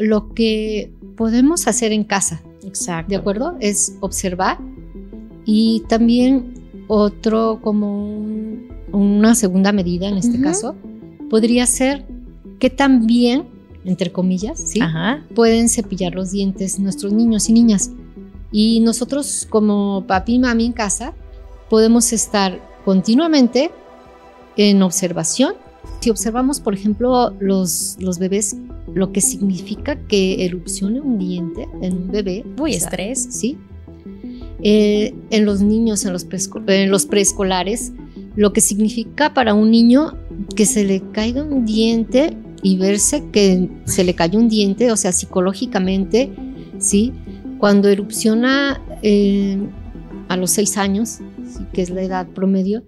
lo que podemos hacer en casa. Exacto. ¿De acuerdo? Es observar y también otro como una segunda medida en este caso podría ser que también, entre comillas, ¿sí? Pueden cepillar los dientes nuestros niños y niñas. Y nosotros como papi y mami en casa podemos estar continuamente en observación. Si observamos, por ejemplo, los bebés, lo que significa que erupcione un diente en un bebé. Uy, estrés. Sí. En los niños, en los preescolares, lo que significa para un niño que se le caiga un diente y verse que se le cayó un diente, o sea, psicológicamente, ¿sí? Cuando erupciona a los 6 años, ¿sí? Que es la edad promedio.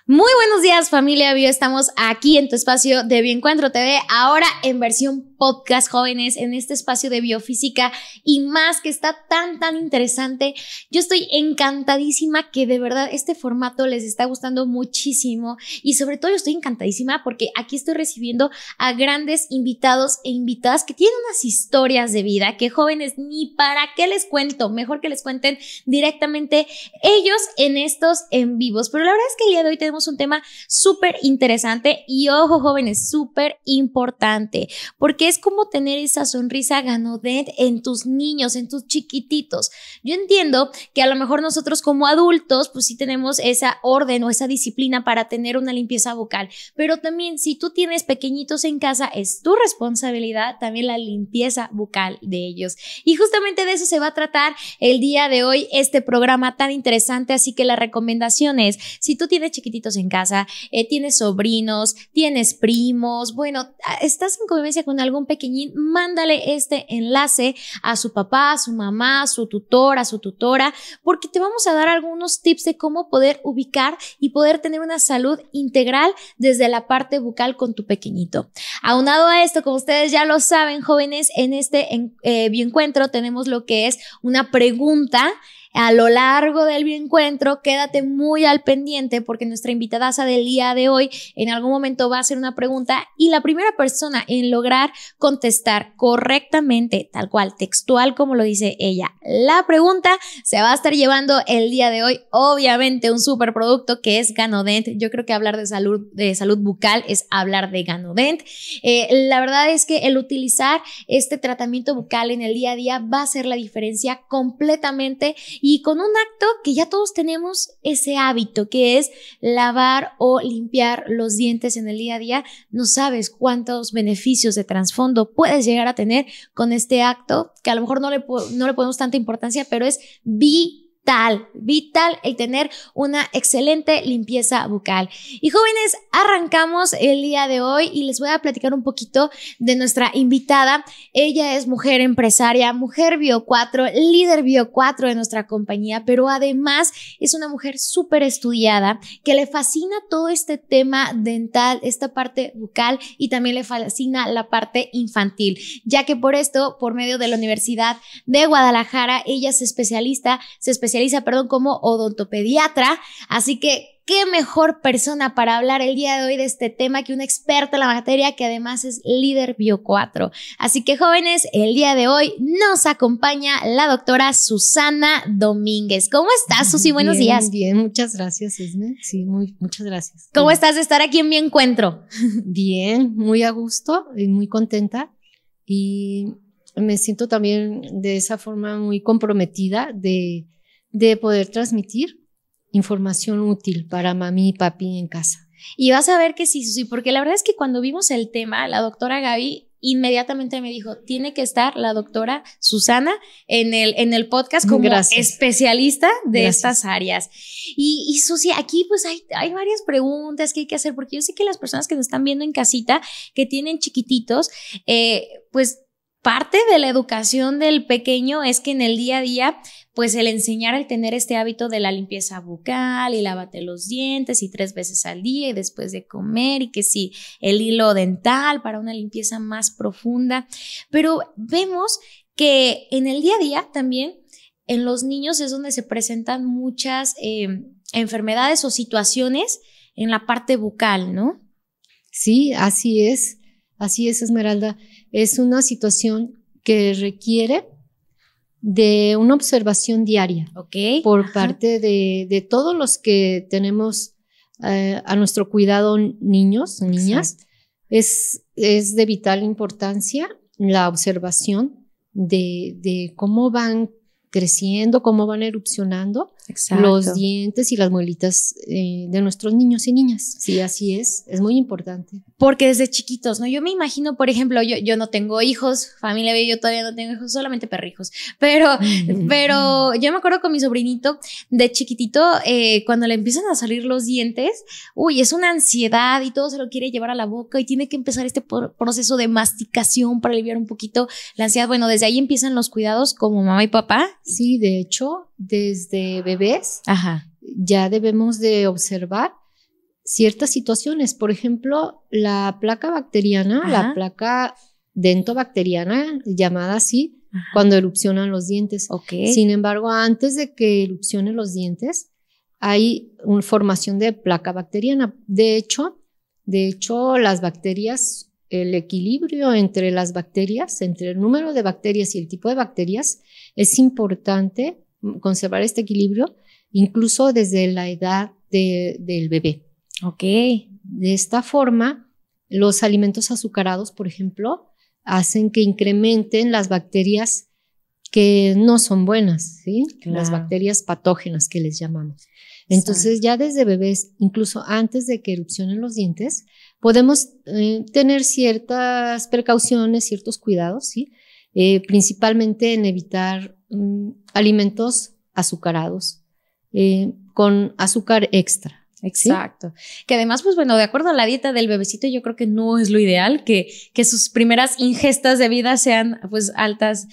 Muy buenos días, familia Bio. Estamos aquí en tu espacio de Bioencuentro TV, ahora en versión podcast, jóvenes, en este espacio de biofísica y más, que está tan interesante. Yo estoy encantadísima que de verdad este formato les está gustando muchísimo y sobre todo yo estoy encantadísima porque aquí estoy recibiendo a grandes invitados e invitadas que tienen unas historias de vida que, jóvenes, ni para qué les cuento, mejor que les cuenten directamente ellos en estos en vivos. Pero la verdad es que el día de hoy tenemos un tema súper interesante y, ojo, jóvenes, súper importante, porque es como tener esa sonrisa Ganodent en tus niños, en tus chiquititos. Yo entiendo que a lo mejor nosotros como adultos pues sí tenemos esa orden o esa disciplina para tener una limpieza bucal, pero también si tú tienes pequeñitos en casa es tu responsabilidad también la limpieza bucal de ellos. Y justamente de eso se va a tratar el día de hoy este programa tan interesante, así que la recomendación es, si tú tienes chiquititos en casa, tienes sobrinos, tienes primos, bueno, estás en convivencia con algún pequeñín, mándale este enlace a su papá, a su mamá, a su tutor, a su tutora, porque te vamos a dar algunos tips de cómo poder ubicar y poder tener una salud integral desde la parte bucal con tu pequeñito. Aunado a esto, como ustedes ya lo saben, jóvenes, en este bioencuentro tenemos lo que es una pregunta. A lo largo del bioencuentro, quédate muy al pendiente porque nuestra invitadaza del día de hoy en algún momento va a hacer una pregunta y la primera persona en lograr contestar correctamente, tal cual, textual como lo dice ella, la pregunta, se va a estar llevando el día de hoy, obviamente, un super producto que es Ganodent. Yo creo que hablar de salud bucal es hablar de Ganodent. La verdad es que el utilizar este tratamiento bucal en el día a día va a hacer la diferencia completamente. Y con un acto que ya todos tenemos ese hábito, que es lavar o limpiar los dientes en el día a día, no sabes cuántos beneficios de trasfondo puedes llegar a tener con este acto, que a lo mejor no le ponemos tanta importancia, pero es vital el tener una excelente limpieza bucal. Y, jóvenes, arrancamos el día de hoy y les voy a platicar un poquito de nuestra invitada. Ella es mujer empresaria, mujer Bio 4, líder Bio 4 de nuestra compañía, pero además es una mujer súper estudiada que le fascina todo este tema dental, esta parte bucal, y también le fascina la parte infantil, ya que por esto, por medio de la Universidad de Guadalajara, ella se especializa como odontopediatra, así que qué mejor persona para hablar el día de hoy de este tema que una experta en la materia que además es líder Bio 4. Así que, jóvenes, el día de hoy nos acompaña la doctora Susana Domínguez. ¿Cómo estás, Susi? Buenos días. Bien, muchas gracias, Esme. Sí, muchas gracias. ¿Cómo estás de estar aquí en Bioencuentro? Bien, muy a gusto y muy contenta, y me siento también de esa forma muy comprometida de poder transmitir información útil para mami y papi en casa. Y vas a ver que sí, Susi, porque la verdad es que cuando vimos el tema, la doctora Gaby inmediatamente me dijo, tiene que estar la doctora Susana en el podcast como especialista de estas áreas. Y Susi, aquí pues hay varias preguntas que hay que hacer, porque yo sé que las personas que nos están viendo en casita, que tienen chiquititos, pues parte de la educación del pequeño es que en el día a día, pues el enseñar el tener este hábito de la limpieza bucal y lávate los dientes y 3 veces al día y después de comer, y que sí, el hilo dental para una limpieza más profunda. Pero vemos que en el día a día también en los niños es donde se presentan muchas enfermedades o situaciones en la parte bucal, ¿no? Sí, así es, Esmeralda. es una situación que requiere de una observación diaria por parte de todos los que tenemos a nuestro cuidado niños, niñas. Es de vital importancia la observación de cómo van creciendo, cómo van erupcionando los dientes y las muelitas de nuestros niños y niñas. Sí, así es muy importante. Porque desde chiquitos, ¿no? Yo me imagino, por ejemplo, yo no tengo hijos, familia, yo todavía no tengo hijos, solamente perrijos, pero yo me acuerdo con mi sobrinito de chiquitito, cuando le empiezan a salir los dientes, es una ansiedad y todo se lo quiere llevar a la boca y tiene que empezar este proceso de masticación para aliviar un poquito la ansiedad. Bueno, desde ahí empiezan los cuidados como mamá y papá. Sí, de hecho, desde bebés ya debemos de observar ciertas situaciones. Por ejemplo, la placa bacteriana, la placa dentobacteriana, llamada así, cuando erupcionan los dientes. Sin embargo, antes de que erupcionen los dientes, hay una formación de placa bacteriana. De hecho, las bacterias, el equilibrio entre las bacterias, entre el número de bacterias y el tipo de bacterias, es importante conservar este equilibrio incluso desde la edad del bebé. De esta forma, los alimentos azucarados, por ejemplo, hacen que incrementen las bacterias que no son buenas, ¿sí? Las bacterias patógenas que les llamamos. Entonces, ya desde bebés, incluso antes de que erupcionen los dientes, podemos tener ciertas precauciones, ciertos cuidados, ¿sí? Principalmente en evitar alimentos azucarados con azúcar extra. Exacto. ¿Sí? Que además, pues bueno, de acuerdo a la dieta del bebecito, yo creo que no es lo ideal que sus primeras ingestas de vida sean pues altas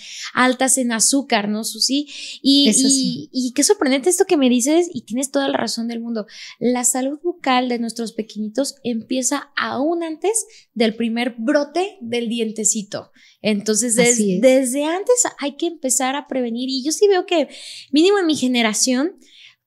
en azúcar, ¿no, Susi? Y qué sorprendente esto que me dices, y tienes toda la razón del mundo. La salud bucal de nuestros pequeñitos empieza aún antes del primer brote del dientecito. Entonces, desde antes hay que empezar a prevenir, y yo sí veo que mínimo en mi generación,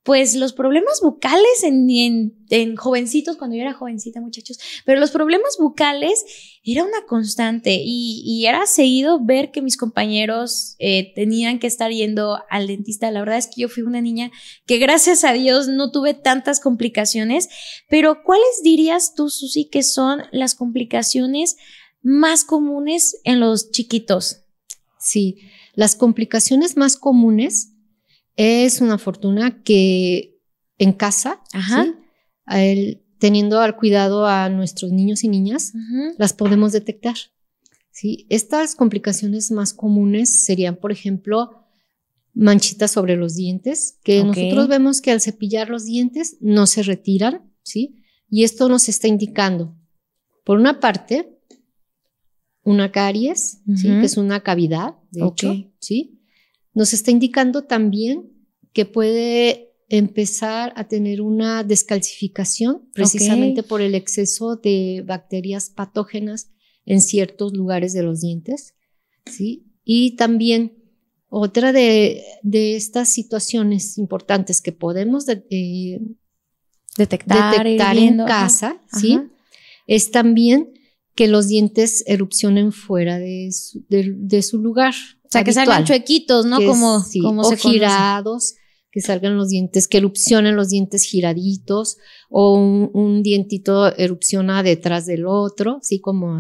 pues los problemas bucales en jovencitos, cuando yo era jovencita, muchachos, pero los problemas bucales era una constante y era seguido ver que mis compañeros tenían que estar yendo al dentista. La verdad es que yo fui una niña que, gracias a Dios, no tuve tantas complicaciones, pero ¿cuáles dirías tú, Susi, que son las complicaciones más comunes en los chiquitos? Sí, las complicaciones más comunes es una fortuna que en casa, ¿sí? Teniendo al cuidado a nuestros niños y niñas, las podemos detectar, ¿sí? Estas complicaciones más comunes serían, por ejemplo, manchitas sobre los dientes, que nosotros vemos que al cepillar los dientes no se retiran, ¿sí? Y esto nos está indicando, por una parte, una caries, ¿sí? Que es una cavidad, de hecho, ¿sí? Nos está indicando también que puede empezar a tener una descalcificación precisamente por el exceso de bacterias patógenas en ciertos lugares de los dientes, ¿sí? Y también otra de estas situaciones importantes que podemos detectar en casa, ¿sí? Es también que los dientes erupcionen fuera de su lugar. O sea, que salgan chuequitos, ¿no? Como o girados, que salgan los dientes, que erupcionen los dientes giraditos, o un dientito erupciona detrás del otro, así como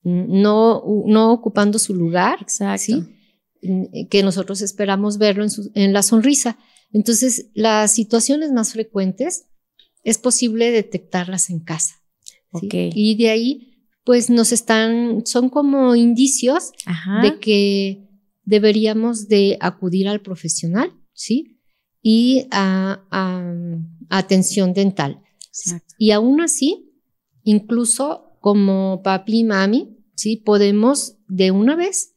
no ocupando su lugar. Exacto. ¿Sí? Que nosotros esperamos verlo en la sonrisa. Entonces, las situaciones más frecuentes es posible detectarlas en casa. ¿Sí? Y de ahí, pues son como indicios de que deberíamos de acudir al profesional, ¿sí? Y a atención dental. Exacto. Y aún así, incluso como papi y mami, ¿sí? Podemos de una vez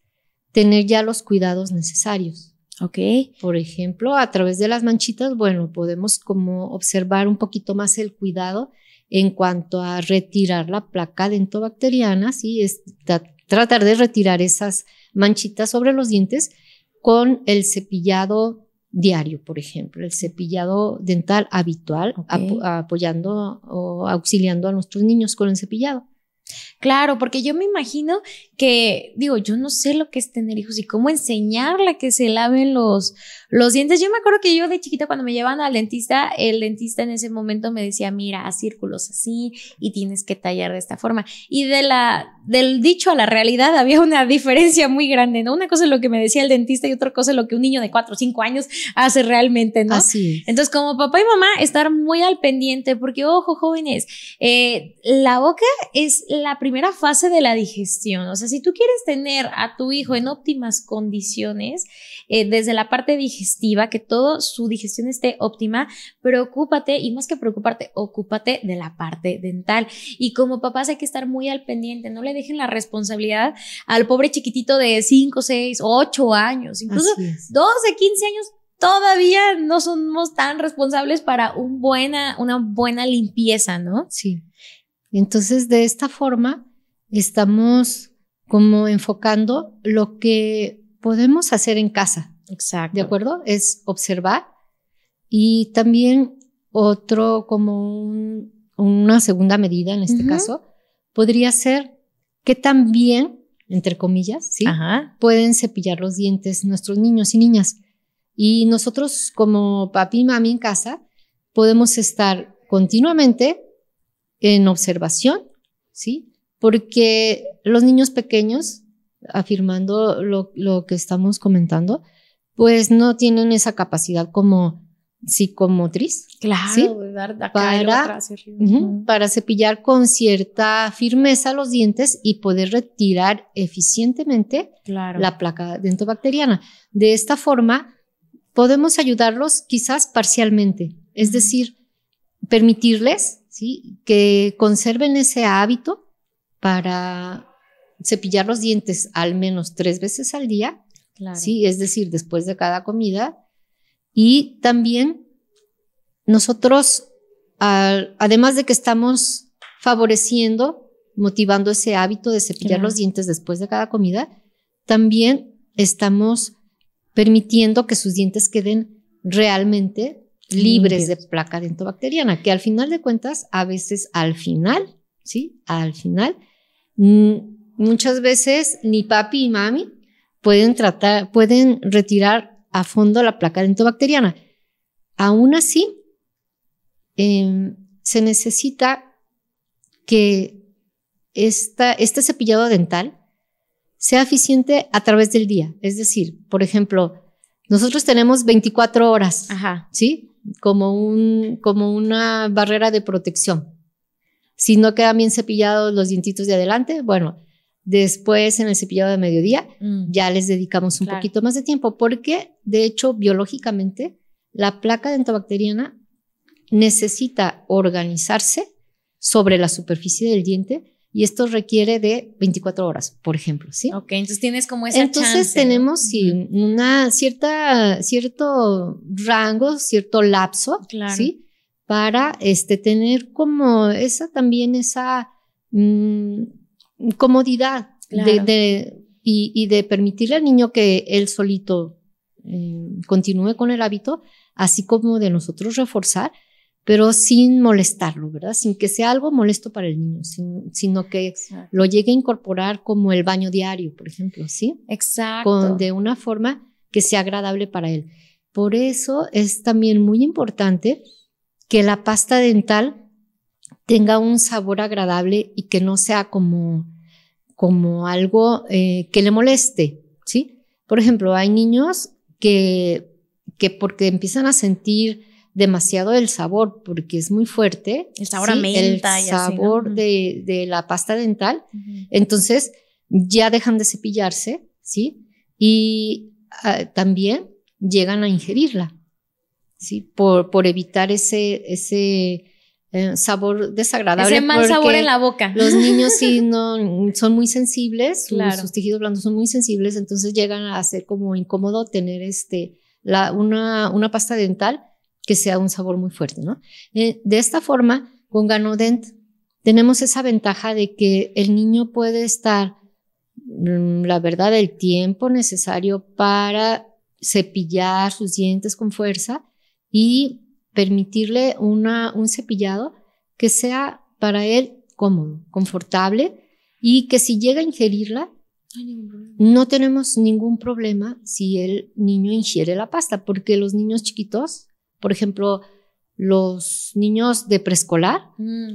tener ya los cuidados necesarios. Por ejemplo, a través de las manchitas, bueno, podemos como observar un poquito más el cuidado en cuanto a retirar la placa dentobacteriana, ¿sí? Tratar de retirar esas manchitas sobre los dientes con el cepillado diario, por ejemplo, el cepillado dental habitual, apoyando o auxiliando a nuestros niños con el cepillado. Claro, porque yo me imagino que, digo, yo no sé lo que es tener hijos y cómo enseñarle a que se laven los dientes. Yo me acuerdo que yo de chiquita cuando me llevaban al dentista, el dentista en ese momento me decía, mira, haz círculos así y tienes que tallar de esta forma. Y del dicho a la realidad había una diferencia muy grande, ¿no? Una cosa es lo que me decía el dentista y otra cosa es lo que un niño de 4 o 5 años hace realmente, ¿no? Así es. Entonces, como papá y mamá, estar muy al pendiente porque, ojo, jóvenes, la boca es la primera fase de la digestión. O sea, si tú quieres tener a tu hijo en óptimas condiciones, desde la parte digestiva, que toda su digestión esté óptima, preocúpate, y más que preocuparte, ocúpate de la parte dental. Y como papás hay que estar muy al pendiente, no le dejen la responsabilidad al pobre chiquitito de 5, 6, 8 años, incluso 12, 15 años. Todavía no somos tan responsables para una buena limpieza, ¿no? Sí. Entonces, de esta forma, estamos como enfocando lo que podemos hacer en casa. Exacto. ¿De acuerdo? Es observar y también otro como una segunda medida en este caso podría ser que también, entre comillas, ¿sí? Pueden cepillar los dientes nuestros niños y niñas. Y nosotros como papi y mami en casa podemos estar continuamente en observación, ¿sí? Porque los niños pequeños, afirmando lo que estamos comentando, pues no tienen esa capacidad como psicomotriz. Claro, ¿sí? De dar de acá y atrás. Para cepillar con cierta firmeza los dientes y poder retirar eficientemente la placa dentobacteriana. De esta forma, podemos ayudarlos quizás parcialmente, es decir, permitirles, ¿sí?, que conserven ese hábito para cepillar los dientes al menos 3 veces al día, ¿sí?, es decir, después de cada comida. Y también nosotros, además de que estamos favoreciendo, motivando ese hábito de cepillar los dientes después de cada comida, también estamos permitiendo que sus dientes queden realmente libres de placa dentobacteriana, que al final de cuentas, a veces al final, muchas veces ni papi y mami pueden retirar a fondo la placa dentobacteriana. Aún así, se necesita que este cepillado dental sea eficiente a través del día. Es decir, por ejemplo, nosotros tenemos 24 horas, ¿sí? Como una barrera de protección. Si no quedan bien cepillados los dientitos de adelante, bueno, después en el cepillado de mediodía ya les dedicamos un poquito más de tiempo, porque de hecho biológicamente la placa dentobacteriana necesita organizarse sobre la superficie del diente y esto requiere de 24 horas, por ejemplo, ¿sí? Ok, entonces tienes como esa Entonces tenemos, ¿no? Una cierto rango, cierto lapso, ¿sí? Para tener como también esa comodidad y de permitirle al niño que él solito continúe con el hábito, así como de nosotros reforzar, pero sin molestarlo, ¿verdad? Sin que sea algo molesto para el niño, sino que lo llegue a incorporar como el baño diario, por ejemplo, ¿sí? Exacto. De una forma que sea agradable para él. Por eso es también muy importante que la pasta dental tenga un sabor agradable y que no sea como algo que le moleste, ¿sí? Por ejemplo, hay niños que porque empiezan a sentir demasiado el sabor, porque es muy fuerte. El sabor a menta. El sabor, ¿no?, de la pasta dental. Entonces, ya dejan de cepillarse, ¿sí? Y también llegan a ingerirla, ¿sí? Por evitar ese sabor desagradable. Ese mal sabor en la boca. Los niños son muy sensibles, sus tejidos blandos son muy sensibles, entonces llegan a ser como incómodo tener una pasta dental que sea un sabor muy fuerte, ¿no? De esta forma, con Ganodent tenemos esa ventaja de que el niño puede estar, la verdad, el tiempo necesario para cepillar sus dientes con fuerza y permitirle un cepillado que sea para él cómodo, confortable y que si llega a ingerirla, no tenemos ningún problema si el niño ingiere la pasta, porque los niños chiquitos, por ejemplo, los niños de preescolar,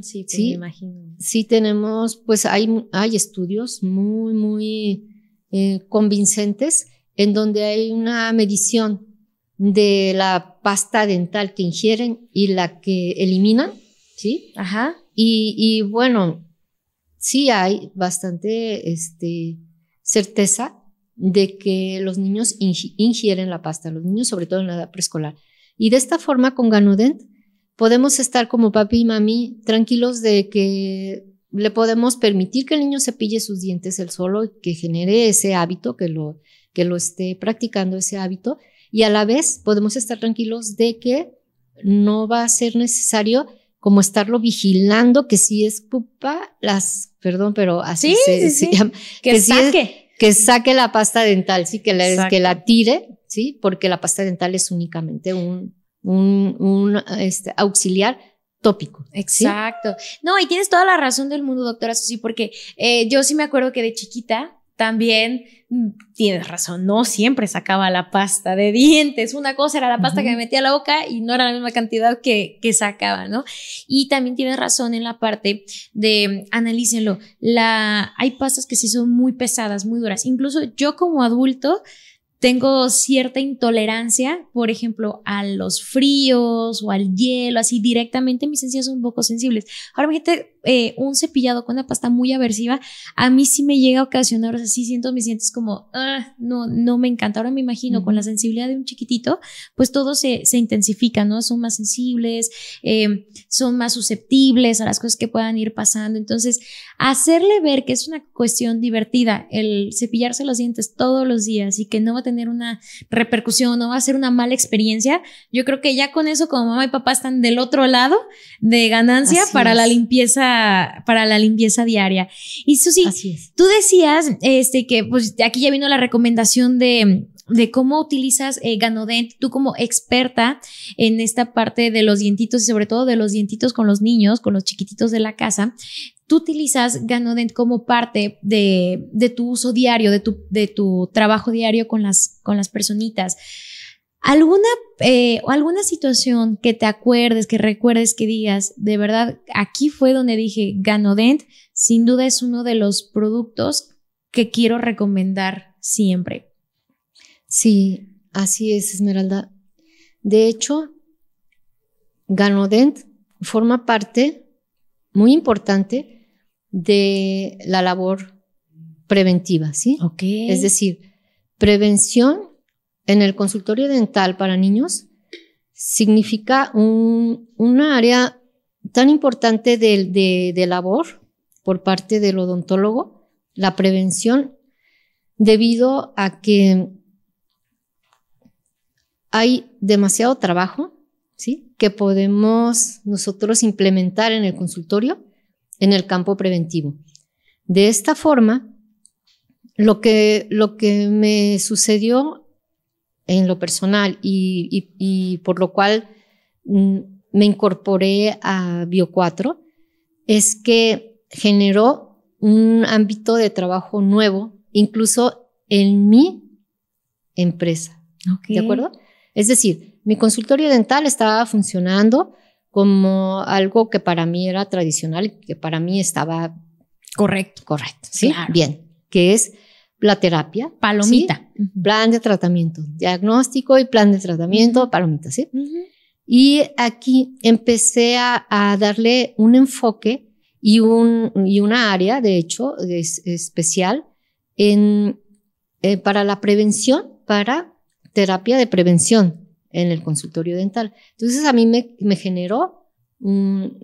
sí, pues sí, me imagino. Sí tenemos, pues hay estudios muy convincentes en donde hay una medición de la pasta dental que ingieren y la que eliminan, ¿sí? Ajá. Y bueno, sí hay bastante certeza de que los niños ingieren la pasta, los niños sobre todo en la edad preescolar. Y de esta forma con Ganodent podemos estar como papi y mami tranquilos de que le podemos permitir que el niño cepille sus dientes él solo y que genere ese hábito, que lo esté practicando ese hábito, y a la vez podemos estar tranquilos de que no va a ser necesario como estarlo vigilando, que si es pupa, perdón, pero así se llama. Que saque. Que saque la pasta dental, sí, que la tire, sí, porque la pasta dental es únicamente un auxiliar tópico. Exacto. ¿Sí? No, y tienes toda la razón del mundo, doctora Susi, porque yo sí me acuerdo que de chiquita también, tienes razón, no siempre sacaba la pasta de dientes. Una cosa era la pasta que me metía a la boca y no era la misma cantidad que sacaba, ¿no? Y también tienes razón en la parte de, analícenlo, hay pastas que sí son muy pesadas, muy duras. Incluso yo como adulto tengo cierta intolerancia, por ejemplo, a los fríos o al hielo, así directamente mis encías son un poco sensibles. Ahora, imagínate un cepillado con una pasta muy aversiva, a mí sí me llega a ocasionar, o sea, sí siento mis dientes como, no me encanta. Ahora me imagino con la sensibilidad de un chiquitito, pues todo se intensifica, ¿no? Son más sensibles, son más susceptibles a las cosas que puedan ir pasando. Entonces, hacerle ver que es una cuestión divertida el cepillarse los dientes todos los días y que no va a tener una repercusión, no va a ser una mala experiencia, yo creo que ya con eso como mamá y papá están del otro lado de ganancia para la limpieza diaria. Y Susi, tú decías que pues aquí ya vino la recomendación de cómo utilizas Ganodent, tú como experta en esta parte de los dientitos y sobre todo de los dientitos con los niños, con los chiquititos de la casa. Tú utilizas Ganodent como parte de tu uso diario, de tu trabajo diario con las personitas. ¿Alguna situación que te acuerdes, que recuerdes, que digas, de verdad, aquí fue donde dije, Ganodent sin duda es uno de los productos que quiero recomendar siempre? Sí, así es, Esmeralda. De hecho, Ganodent forma parte muy importante de la labor preventiva, ¿sí? Okay. Es decir, prevención en el consultorio dental para niños significa una área tan importante de labor por parte del odontólogo, la prevención, debido a que hay demasiado trabajo, ¿sí?, que podemos nosotros implementar en el consultorio en el campo preventivo. De esta forma, lo que me sucedió en lo personal y por lo cual me incorporé a Bio4 es que generó un ámbito de trabajo nuevo, incluso en mi empresa. Okay. ¿De acuerdo? Es decir, mi consultorio dental estaba funcionando como algo que para mí era tradicional, que para mí estaba correcto, ¿sí? Claro. Bien, que es la terapia. Palomita. ¿Sí? Plan de tratamiento, diagnóstico y plan de tratamiento, palomita, ¿sí? Y aquí empecé a darle un enfoque y una área, de hecho, especial para la prevención, para terapia de prevención en el consultorio dental. Entonces a mí me generó un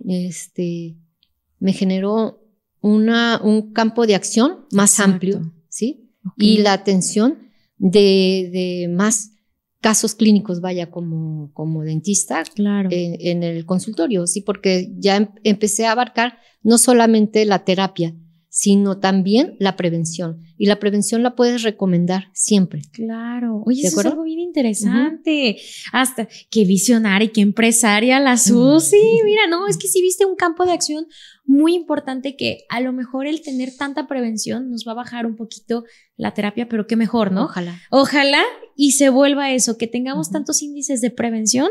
campo de acción más amplio, ¿sí? Okay. Y la atención de más casos clínicos, vaya, como dentista, claro, en el consultorio, sí, porque ya empecé a abarcar no solamente la terapia, sino también la prevención. Y la prevención la puedes recomendar siempre. Claro. Oye, eso es algo bien interesante. Hasta qué visionaria y qué empresaria la Susi. Mira, no, es que sí viste un campo de acción muy importante que a lo mejor el tener tanta prevención nos va a bajar un poquito la terapia, pero qué mejor, ¿no? Ojalá. Ojalá y se vuelva eso, que tengamos tantos índices de prevención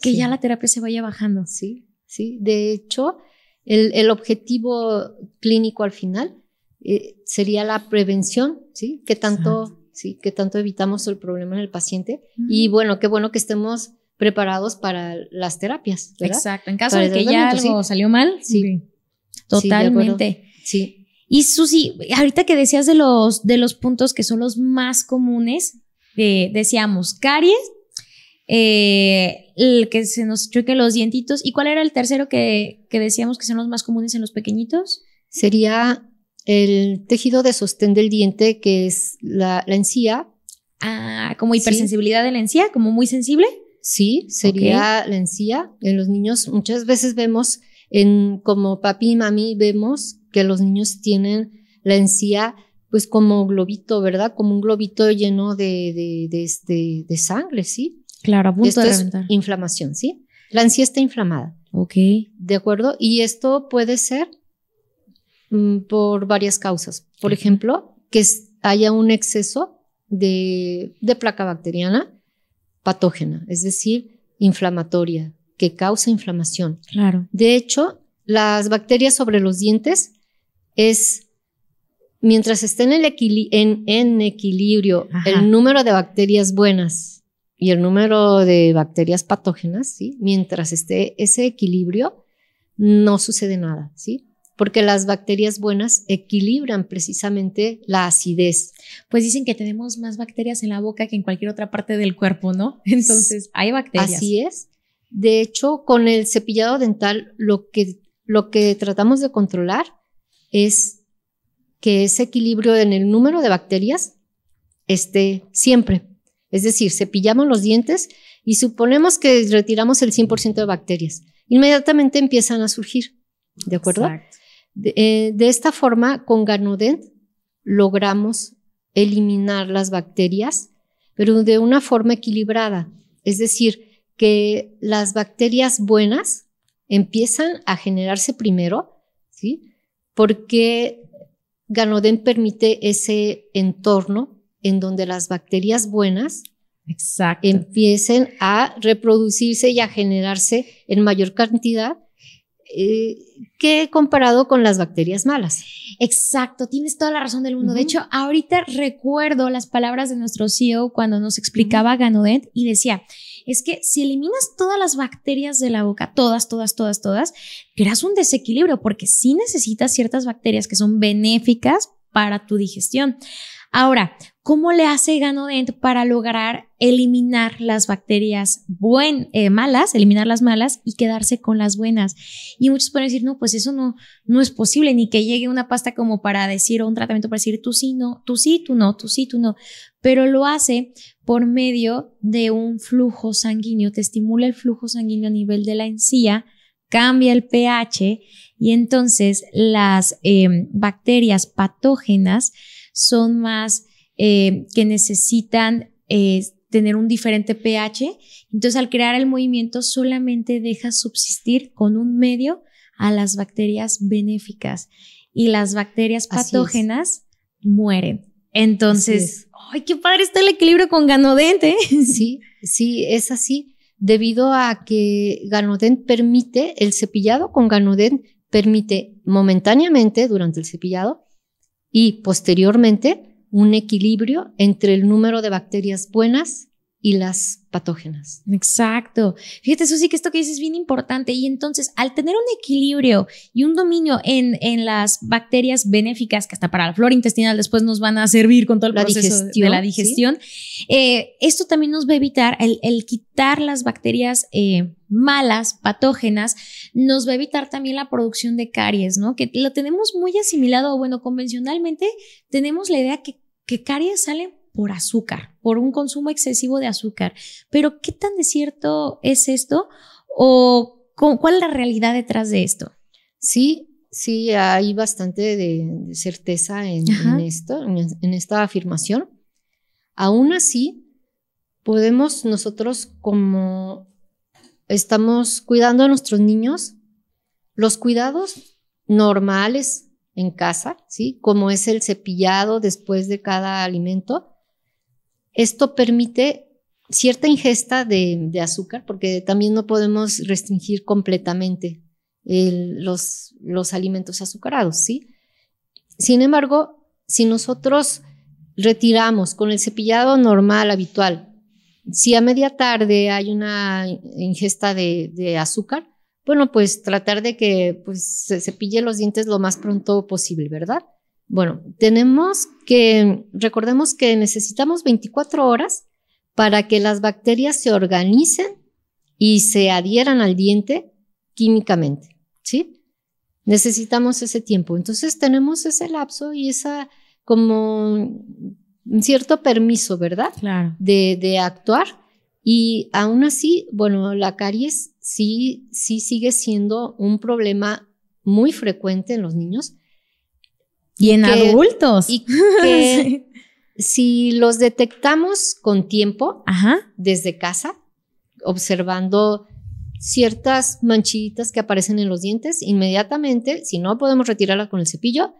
que ya la terapia se vaya bajando. Sí, sí. De hecho, el objetivo clínico al final sería la prevención, ¿sí? Que tanto evitamos el problema en el paciente. Y bueno que estemos preparados para las terapias, ¿verdad? Exacto. En caso de que ya algo salió mal. Sí. Totalmente. Sí. Y Susi, ahorita que decías de los puntos que son los más comunes, decíamos caries, el que se nos choque los dientitos. ¿Y cuál era el tercero que decíamos que son los más comunes en los pequeñitos? Sería el tejido de sostén del diente, que es la encía. Ah, como hipersensibilidad de la encía, como muy sensible. Sí, sería la encía. En los niños muchas veces vemos, como papi y mami, vemos que los niños tienen la encía pues como globito, ¿verdad? Como un globito lleno de sangre, ¿sí? Claro, a punto esto de reventar. Es inflamación, ¿sí? La encía está inflamada. Ok. ¿De acuerdo? Y esto puede ser por varias causas. Por ejemplo, que haya un exceso de placa bacteriana patógena, es decir, inflamatoria, que causa inflamación. Claro. De hecho, las bacterias sobre los dientes mientras estén en equilibrio, el número de bacterias buenas y el número de bacterias patógenas, ¿sí? Mientras esté ese equilibrio, no sucede nada, ¿sí? Porque las bacterias buenas equilibran precisamente la acidez. Pues dicen que tenemos más bacterias en la boca que en cualquier otra parte del cuerpo, ¿no? Entonces, hay bacterias. Así es. De hecho, con el cepillado dental, lo que tratamos de controlar es que ese equilibrio en el número de bacterias esté siempre. Es decir, cepillamos los dientes y suponemos que retiramos el 100% de bacterias. Inmediatamente empiezan a surgir, ¿de acuerdo? Exacto. De esta forma, con Ganodent logramos eliminar las bacterias, pero de una forma equilibrada. Es decir, que las bacterias buenas empiezan a generarse primero, ¿sí? Porque Ganodent permite ese entorno en donde las bacterias buenas empiecen a reproducirse y a generarse en mayor cantidad que comparado con las bacterias malas. Exacto, tienes toda la razón del mundo. De hecho, ahorita recuerdo las palabras de nuestro CEO cuando nos explicaba Ganodent y decía, es que si eliminas todas las bacterias de la boca, todas, creas un desequilibrio porque sí necesitas ciertas bacterias que son benéficas para tu digestión. Ahora, ¿cómo le hace Ganodent para lograr eliminar las bacterias malas, eliminar las malas y quedarse con las buenas? Y muchos pueden decir, no, pues eso no es posible, ni que llegue una pasta como para decir, o un tratamiento para decir, tú sí, no, tú sí, tú no, tú sí, tú no. Pero lo hace por medio de un flujo sanguíneo, te estimula el flujo sanguíneo a nivel de la encía, cambia el pH y entonces las bacterias patógenas son más que necesitan tener un diferente pH. Entonces, al crear el movimiento, solamente deja subsistir con un medio a las bacterias benéficas y las bacterias patógenas mueren. Entonces, ¡ay, qué padre está el equilibrio con Ganodent! Sí, es así. Debido a que Ganodent permite, el cepillado con Ganodent permite momentáneamente durante el cepillado y posteriormente un equilibrio entre el número de bacterias buenas y las patógenas. Exacto. Fíjate, Susi, que esto que dices es bien importante. Y entonces, al tener un equilibrio y un dominio en las bacterias benéficas, que hasta para la flora intestinal después nos van a servir con todo el proceso de la digestión, ¿sí? Esto también nos va a evitar el quitar las bacterias malas, patógenas, nos va a evitar también la producción de caries, ¿no? Que lo tenemos muy asimilado, bueno, convencionalmente tenemos la idea que caries salen por azúcar, por un consumo excesivo de azúcar. Pero, ¿qué tan de cierto es esto? ¿O cuál es la realidad detrás de esto? Sí, sí hay bastante de certeza en esto, en esta afirmación. Aún así, podemos nosotros, como estamos cuidando a nuestros niños, los cuidados normales en casa, ¿sí? Como es el cepillado después de cada alimento, esto permite cierta ingesta de azúcar, porque también no podemos restringir completamente los alimentos azucarados, ¿sí? Sin embargo, si nosotros retiramos con el cepillado normal, habitual, si a media tarde hay una ingesta de azúcar, bueno, pues tratar de que pues, se cepille los dientes lo más pronto posible, ¿verdad? Bueno, recordemos que necesitamos 24 horas para que las bacterias se organicen y se adhieran al diente químicamente, ¿sí? Necesitamos ese tiempo. Entonces tenemos ese lapso y esa como un cierto permiso, ¿verdad? Claro. De actuar. Y aún así, bueno, la caries sí sigue siendo un problema muy frecuente en los niños. Y en adultos. Y que si los detectamos con tiempo, desde casa, observando ciertas manchitas que aparecen en los dientes, inmediatamente, si no podemos retirarlas con el cepillo,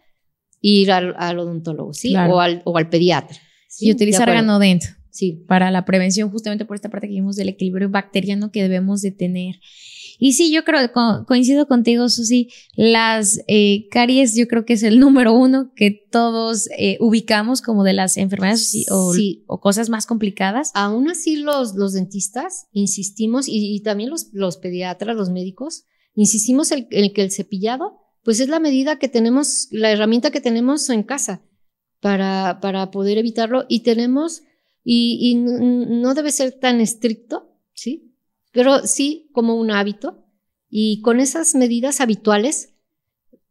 ir al odontólogo, ¿sí? Claro. O al pediatra. ¿Sí? Y utilizar Ganodent. Sí. Para la prevención, justamente por esta parte que vimos del equilibrio bacteriano que debemos de tener. Y sí, yo creo, coincido contigo, Susi, las caries yo creo que es el número 1 que todos ubicamos como de las enfermedades o cosas más complicadas. Aún así los dentistas insistimos y también los pediatras, los médicos, insistimos en que el cepillado pues es la medida que tenemos, la herramienta que tenemos en casa para poder evitarlo y no debe ser tan estricto, ¿sí? Pero sí como un hábito y con esas medidas habituales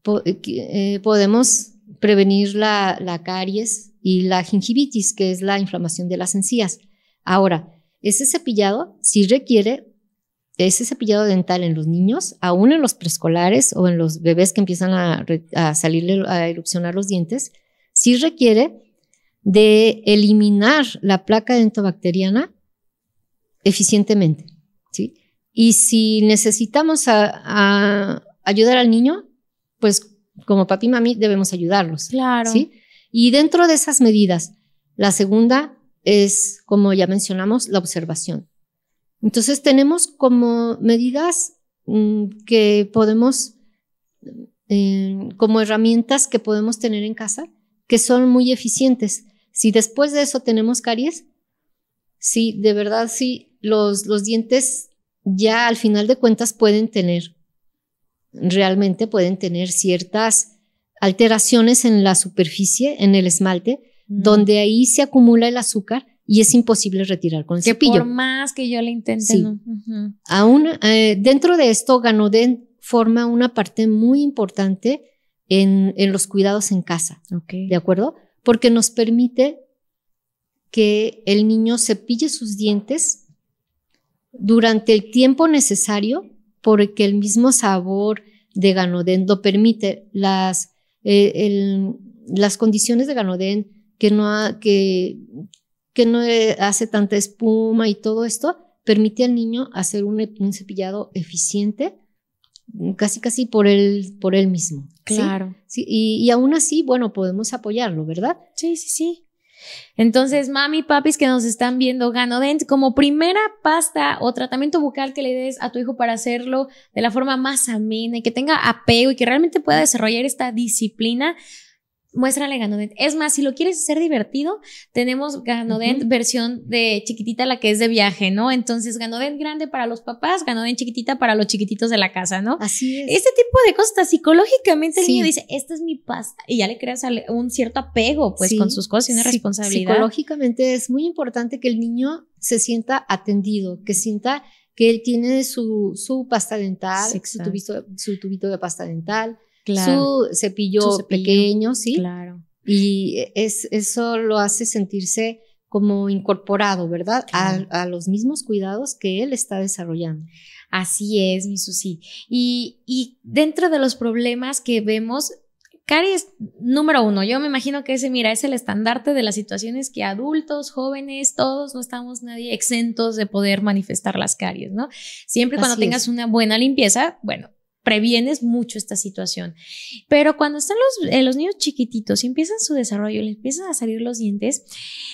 podemos prevenir la caries y la gingivitis, que es la inflamación de las encías. Ahora, ese cepillado sí requiere, ese cepillado dental en los niños, aún en los preescolares o en los bebés que empiezan a erupcionar los dientes, sí requiere de eliminar la placa dentobacteriana eficientemente, ¿sí? Y si necesitamos ayudar al niño, pues como papi y mami debemos ayudarlos. Claro. ¿Sí? Y dentro de esas medidas, la segunda es, como ya mencionamos, la observación. Entonces tenemos como medidas que podemos, como herramientas que podemos tener en casa, que son muy eficientes. Si después de eso tenemos caries, sí, de verdad, sí, los dientes ya al final de cuentas realmente pueden tener ciertas alteraciones en la superficie, en el esmalte, donde ahí se acumula el azúcar y es imposible retirar con el cepillo. Por más que yo le intente, sí. No. Aún dentro de esto, Ganodent forma una parte muy importante en los cuidados en casa, ¿de acuerdo? Porque nos permite que el niño cepille sus dientes durante el tiempo necesario, porque el mismo sabor de Ganodent lo permite. Las condiciones de Ganodent que no hace tanta espuma y todo esto, permite al niño hacer un cepillado eficiente, casi por él mismo. Claro. ¿Sí? Y aún así, bueno, podemos apoyarlo, ¿verdad? Sí. Entonces, mami, papis que nos están viendo, Ganodent como primera pasta o tratamiento bucal que le des a tu hijo para hacerlo de la forma más amena y que tenga apego y que realmente pueda desarrollar esta disciplina, muéstrale Ganodent. Es más, si lo quieres hacer divertido, tenemos Ganodent versión de chiquitita, la que es de viaje, ¿no? Entonces, Ganodent grande para los papás, Ganodent chiquitita para los chiquititos de la casa, ¿no? Así es. Este tipo de cosas, psicológicamente el niño dice, esta es mi pasta, y ya le creas un cierto apego, pues, con sus cosas y una responsabilidad. Psicológicamente es muy importante que el niño se sienta atendido, que sienta que él tiene su pasta dental, su tubito de pasta dental, claro. Su cepillo pequeño, ¿sí? Claro. Y eso lo hace sentirse como incorporado, ¿verdad? A los mismos cuidados que él está desarrollando. Así es, mi Susi. Y dentro de los problemas que vemos, caries número 1, yo me imagino que ese, mira, es el estandarte de las situaciones que adultos, jóvenes, todos no estamos nadie exentos de poder manifestar las caries, ¿no? Siempre cuando tengas una buena limpieza, bueno, previenes mucho esta situación. Pero cuando están los niños chiquititos y empiezan su desarrollo, les empiezan a salir los dientes,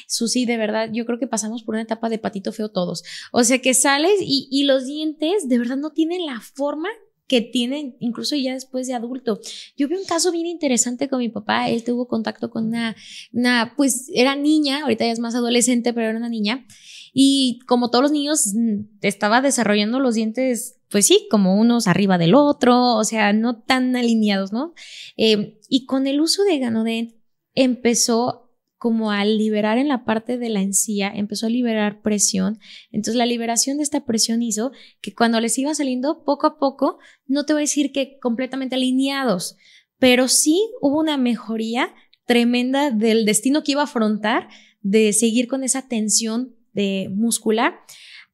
Susi, de verdad, yo creo que pasamos por una etapa de patito feo todos. O sea, que sales y los dientes de verdad no tienen la forma que tienen incluso ya después de adulto. Yo vi un caso bien interesante con mi papá. Él tuvo contacto con una pues era niña, ahorita ya es más adolescente, pero era una niña. Y como todos los niños, estaba desarrollando los dientes, pues sí, como unos arriba del otro, o sea, no tan alineados, ¿no? Y con el uso de Ganodent empezó como a liberar en la parte de la encía, empezó a liberar presión. Entonces la liberación de esta presión hizo que cuando les iba saliendo poco a poco, no te voy a decir que completamente alineados, pero sí hubo una mejoría tremenda del destino que iba a afrontar de seguir con esa tensión muscular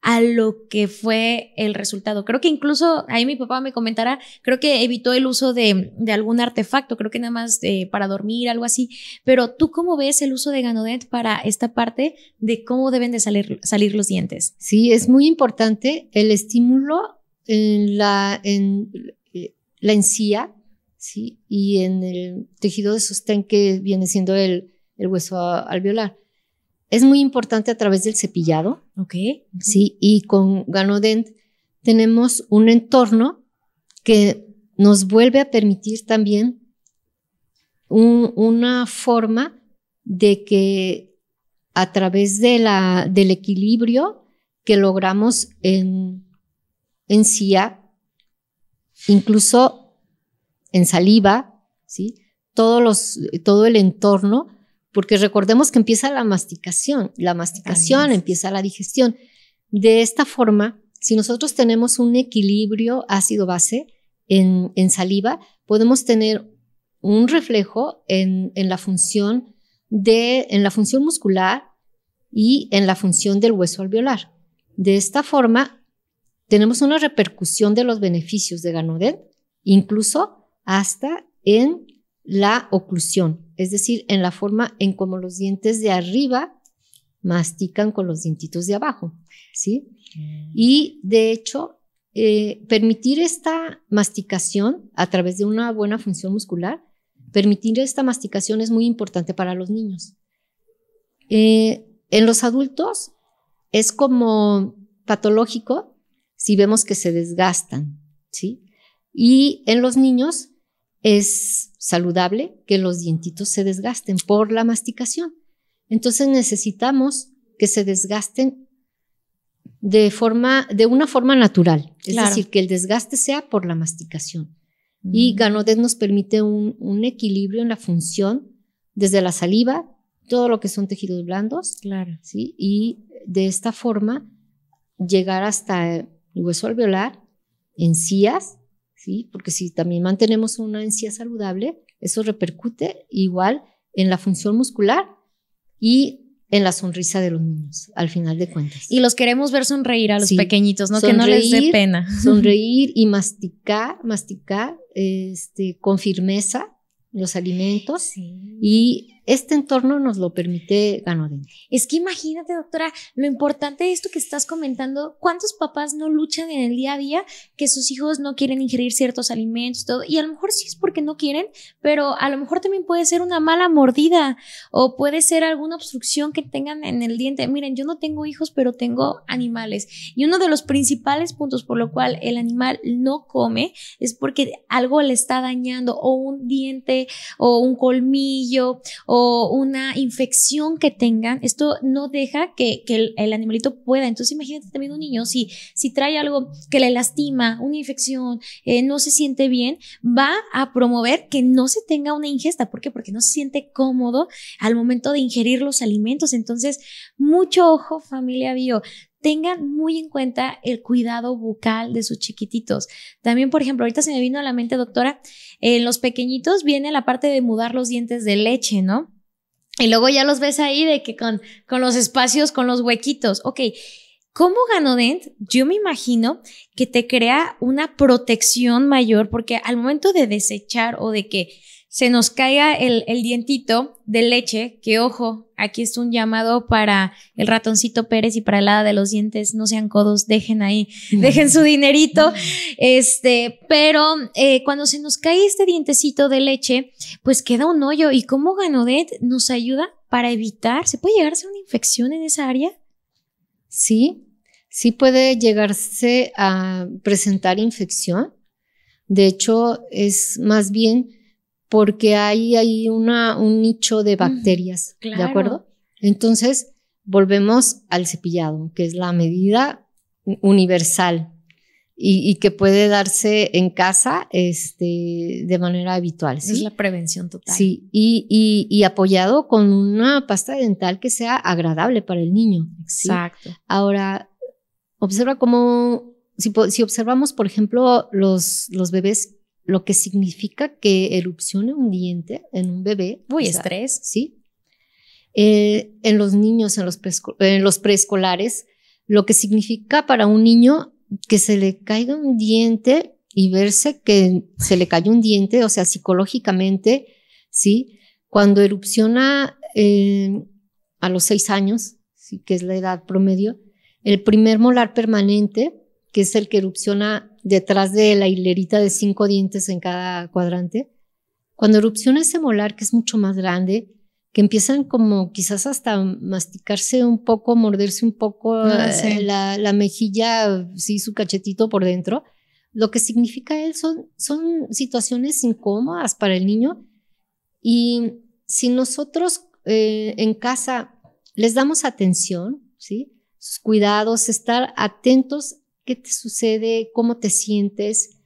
a lo que fue el resultado. Creo que incluso ahí mi papá me comentará, creo que evitó el uso de algún artefacto, creo que nada más para dormir, algo así. Pero ¿tú cómo ves el uso de Ganodent para esta parte de cómo deben de salir los dientes? Sí, es muy importante el estímulo en la encía, ¿sí? Y en el tejido de sostén que viene siendo el hueso alveolar. Es muy importante a través del cepillado. Ok. Sí, y con Ganodent tenemos un entorno que nos vuelve a permitir también una forma de que a través del equilibrio que logramos en encía, incluso en saliva, ¿sí? Todo el entorno. Porque recordemos que empieza la masticación empieza la digestión. De esta forma, si nosotros tenemos un equilibrio ácido-base en saliva, podemos tener un reflejo en la función muscular y en la función del hueso alveolar. De esta forma, tenemos una repercusión de los beneficios de Ganodent, incluso hasta en la oclusión, es decir, en la forma en cómo los dientes de arriba mastican con los dientitos de abajo, ¿sí? Y de hecho, permitir esta masticación a través de una buena función muscular, permitir esta masticación es muy importante para los niños. En los adultos es como patológico si vemos que se desgastan, ¿sí? Y en los niños es saludable que los dientitos se desgasten por la masticación. Entonces necesitamos que se desgasten de una forma natural, es decir, que el desgaste sea por la masticación. Y Ganodent nos permite un equilibrio en la función desde la saliva, todo lo que son tejidos blandos, ¿sí? Y de esta forma llegar hasta el hueso alveolar, encías, ¿sí? Porque si también mantenemos una encía saludable, eso repercute igual en la función muscular y en la sonrisa de los niños, al final de cuentas. Y los queremos ver sonreír a los pequeñitos, ¿no? Sonreír, que no les dé pena. Sonreír y masticar con firmeza los alimentos. Sí. Y este entorno nos lo permite Ganodent. Es que imagínate, doctora, lo importante de esto que estás comentando, ¿cuántos papás no luchan en el día a día que sus hijos no quieren ingerir ciertos alimentos, todo? Y a lo mejor sí es porque no quieren, pero a lo mejor también puede ser una mala mordida o puede ser alguna obstrucción que tengan en el diente. Miren, yo no tengo hijos, pero tengo animales. Y uno de los principales puntos por lo cual el animal no come es porque algo le está dañando, o un diente, o un colmillo, o una infección que tengan. Esto no deja que el animalito pueda. Entonces imagínate también un niño, si trae algo que le lastima, una infección, no se siente bien, va a promover que no se tenga una ingesta. ¿Por qué? Porque no se siente cómodo al momento de ingerir los alimentos. Entonces, mucho ojo, familia bio. Tengan muy en cuenta el cuidado bucal de sus chiquititos. También, por ejemplo, ahorita se me vino a la mente, doctora, en los pequeñitos viene la parte de mudar los dientes de leche, ¿no? Y luego ya los ves ahí de que con los espacios, con los huequitos. Ok, ¿cómo Ganodent? Yo me imagino que te crea una protección mayor, porque al momento de desechar o de que se nos caiga el dientito de leche, que ojo, aquí es un llamado para el ratoncito Pérez y para el hada de los dientes, no sean codos, dejen ahí, dejen su dinerito, pero cuando se nos cae este dientecito de leche, pues queda un hoyo. ¿Y cómo Ganodent nos ayuda para evitar? ¿Se puede llegar a hacer una infección en esa área? Sí puede llegarse a presentar infección. De hecho, es más bien porque hay un nicho de bacterias, claro. ¿De acuerdo? Entonces, volvemos al cepillado, que es la medida universal y que puede darse en casa de manera habitual. ¿Sí? Es la prevención total. Sí, y apoyado con una pasta dental que sea agradable para el niño. Exacto. ¿Sí? Ahora, observa cómo, si observamos, por ejemplo, los bebés, lo que significa que erupcione un diente en un bebé. Estrés. Sí. En los niños, en los preescolares, lo que significa para un niño que se le caiga un diente y verse que se le cayó un diente, o sea, psicológicamente, ¿sí? Cuando erupciona a los 6 años, ¿sí? Que es la edad promedio, el primer molar permanente, que es el que erupciona detrás de la hilerita de 5 dientes en cada cuadrante. Cuando erupciona ese molar, que es mucho más grande, que empiezan como quizás hasta masticarse un poco, morderse un poco sí. la mejilla, sí, su cachetito por dentro, lo que significa él son situaciones incómodas para el niño. Y si nosotros en casa les damos atención, ¿sí? Sus cuidados, estar atentos. ¿Qué te sucede? ¿Cómo te sientes?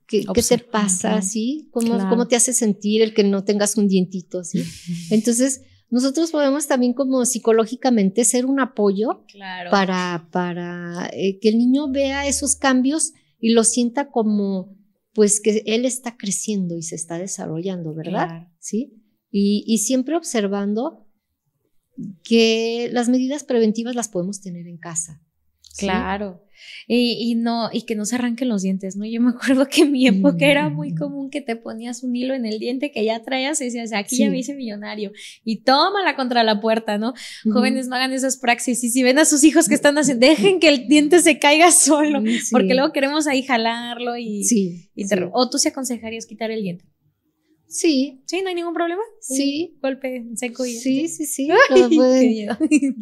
¿Qué te pasa? ¿Sí? ¿Cómo te hace sentir el que no tengas un dientito? ¿Sí? Entonces, nosotros podemos también como psicológicamente ser un apoyo para que el niño vea esos cambios y lo sienta como pues que él está creciendo y se está desarrollando, ¿verdad? Claro. ¿Sí? Y siempre observando que las medidas preventivas las podemos tener en casa. ¿Sí? Claro. Y que no se arranquen los dientes, ¿no? Yo me acuerdo que en mi época era muy común que te ponías un hilo en el diente que ya traías y decías, aquí ya me hice millonario y tómala contra la puerta, ¿no? Jóvenes, no hagan esas praxis, y si ven a sus hijos que están haciendo, dejen que el diente se caiga solo, porque luego queremos ahí jalarlo o tú sí aconsejarías quitar el diente. Sí. ¿Sí? ¿No hay ningún problema? Sí. Golpe seco y... Sí.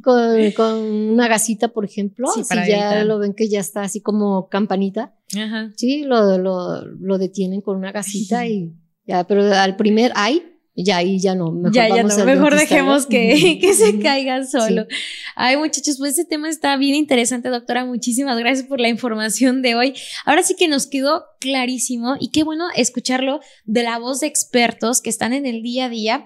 Con una gasita, por ejemplo, si ya evitar. Lo ven que ya está así como campanita, ajá. Sí, lo detienen con una gasita y ya, pero al primer ahí ya no, mejor dejemos que se caiga solo. Sí. Ay, muchachos, pues este tema está bien interesante, doctora, muchísimas gracias por la información de hoy. Ahora sí que nos quedó clarísimo y qué bueno escucharlo de la voz de expertos que están en el día a día.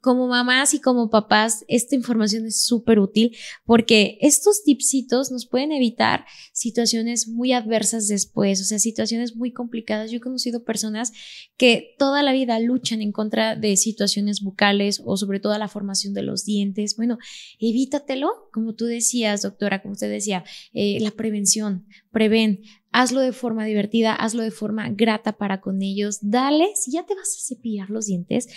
Como mamás y como papás, esta información es súper útil porque estos tipsitos nos pueden evitar situaciones muy adversas después, o sea, situaciones muy complicadas. Yo he conocido personas que toda la vida luchan en contra de situaciones bucales o sobre todo la formación de los dientes. Bueno, evítatelo, como tú decías, doctora, como usted decía, la prevención, hazlo de forma divertida, hazlo de forma grata para con ellos, dale, si ya te vas a cepillar los dientes,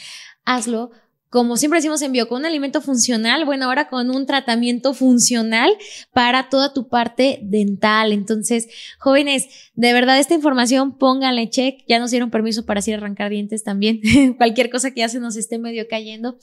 hazlo como siempre decimos en bio, con un alimento funcional, bueno, ahora con un tratamiento funcional para toda tu parte dental. Entonces, jóvenes, de verdad esta información pónganle check, ya nos dieron permiso para así arrancar dientes también, cualquier cosa que ya se nos esté medio cayendo.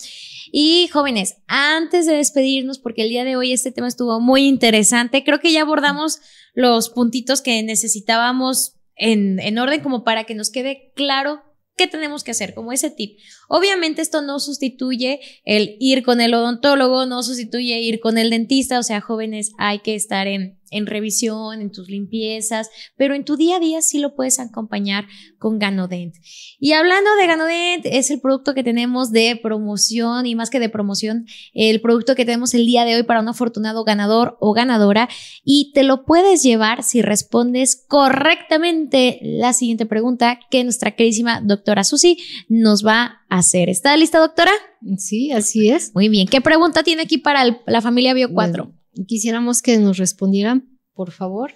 Y jóvenes, antes de despedirnos, porque el día de hoy este tema estuvo muy interesante, creo que ya abordamos los puntitos que necesitábamos en orden como para que nos quede claro ¿qué tenemos que hacer? Como ese tip. Obviamente esto no sustituye el ir con el odontólogo, no sustituye ir con el dentista, o sea, jóvenes, hay que estar en en revisión, en tus limpiezas, pero en tu día a día sí lo puedes acompañar con Ganodent. Y hablando de Ganodent, es el producto que tenemos de promoción y más que de promoción, el producto que tenemos el día de hoy para un afortunado ganador o ganadora, y te lo puedes llevar si respondes correctamente la siguiente pregunta que nuestra queridísima doctora Susi nos va a hacer. ¿Está lista, doctora? Sí, así es. Muy bien. ¿Qué pregunta tiene aquí para la familia Bio 4? Bueno, quisiéramos que nos respondieran, por favor,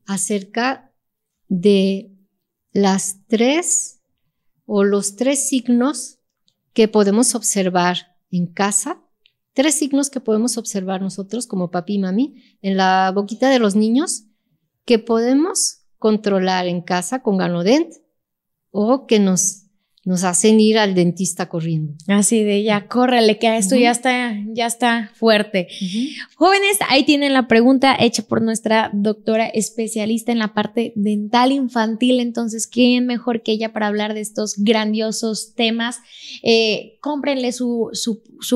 acerca de las 3 o los 3 signos que podemos observar en casa, 3 signos que podemos observar nosotros como papi y mami en la boquita de los niños que podemos controlar en casa con Ganodent o que nos hacen ir al dentista corriendo. Así de ya, córrele, que esto ya está fuerte. Jóvenes, ahí tienen la pregunta hecha por nuestra doctora especialista en la parte dental infantil. Entonces, ¿quién mejor que ella para hablar de estos grandiosos temas? Cómprenle su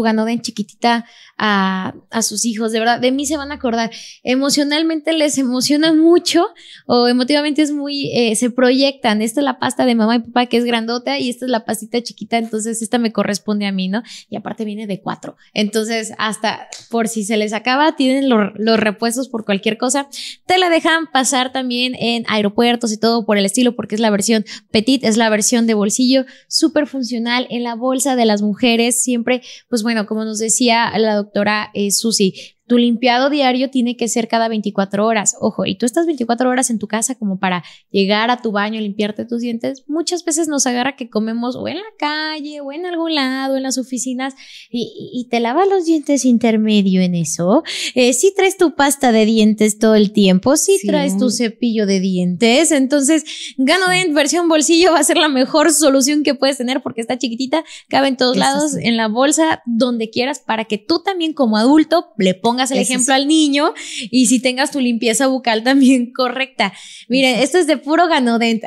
Ganodent chiquitita a sus hijos. De verdad, de mí se van a acordar. Emocionalmente les emociona mucho o emotivamente es muy, se proyectan. Esta es la pasta de mamá y papá que es grandota y esta es la pastita chiquita, entonces esta me corresponde a mí, ¿no? Y aparte viene de 4. Entonces, hasta por si se les acaba, tienen los repuestos por cualquier cosa. Te la dejan pasar también en aeropuertos y todo por el estilo, porque es la versión petit, es la versión de bolsillo, súper funcional en la bolsa de las mujeres. Siempre, pues bueno, como nos decía la doctora Susi, tu limpiado diario tiene que ser cada 24 horas. Ojo, y tú estás 24 horas en tu casa como para llegar a tu baño, limpiarte tus dientes. Muchas veces nos agarra que comemos o en la calle o en algún lado, en las oficinas y te lavas los dientes intermedio en eso. Sí traes tu pasta de dientes todo el tiempo, sí traes tu cepillo de dientes. Entonces, Ganodent versión bolsillo va a ser la mejor solución que puedes tener porque está chiquitita, cabe en todos lados, en la bolsa, donde quieras, para que tú también como adulto le pongas el ejemplo al niño y si tengas tu limpieza bucal también correcta. Miren, esto es de puro Ganodent,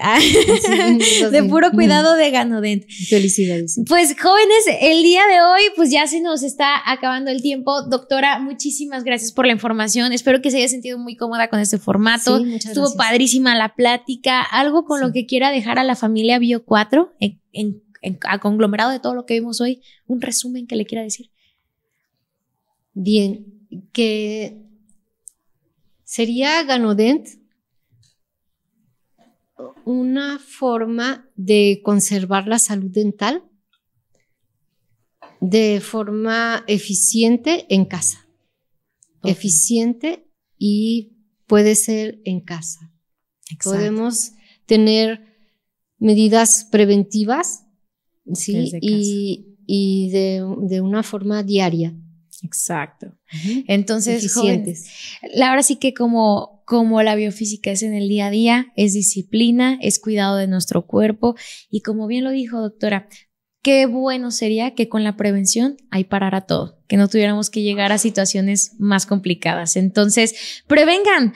de puro cuidado de Ganodent. Felicidades. Pues jóvenes, el día de hoy pues ya se nos está acabando el tiempo. Doctora, muchísimas gracias por la información. Espero que se haya sentido muy cómoda con este formato. Sí, muchas Estuvo gracias. Padrísima la plática. Algo con lo que quiera dejar a la familia Bio 4 a conglomerado de todo lo que vimos hoy. Un resumen que le quiera decir. Bien, que sería Ganodent una forma de conservar la salud dental de forma eficiente en casa. Okay. Eficiente y puede ser en casa. Exacto. Podemos tener medidas preventivas, ¿sí? Y de una forma diaria. Exacto. Entonces, jóvenes, ahora sí que como la biofísica es en el día a día, es disciplina, es cuidado de nuestro cuerpo y como bien lo dijo doctora, qué bueno sería que con la prevención ahí parara todo, que no tuviéramos que llegar a situaciones más complicadas. Entonces, prevengan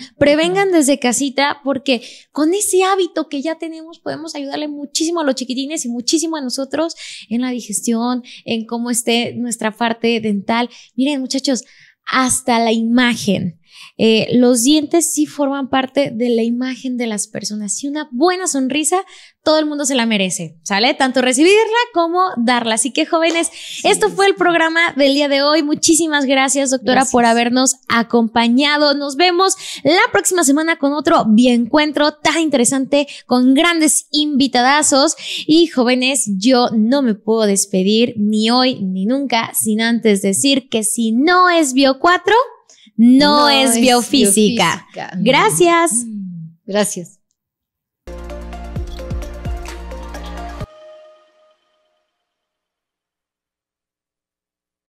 desde casita porque con ese hábito que ya tenemos podemos ayudarle muchísimo a los chiquitines y muchísimo a nosotros en la digestión, en cómo esté nuestra parte dental. Miren, muchachos, hasta la imagen. Los dientes sí forman parte de la imagen de las personas y una buena sonrisa todo el mundo se la merece, ¿sale? Tanto recibirla como darla. Así que jóvenes, esto fue el programa del día de hoy. Muchísimas gracias, doctora, por habernos acompañado. Nos vemos la próxima semana con otro Bioencuentro tan interesante con grandes invitadazos. Y jóvenes, yo no me puedo despedir ni hoy ni nunca sin antes decir que si no es Bio 4, no es biofísica. Gracias. Gracias.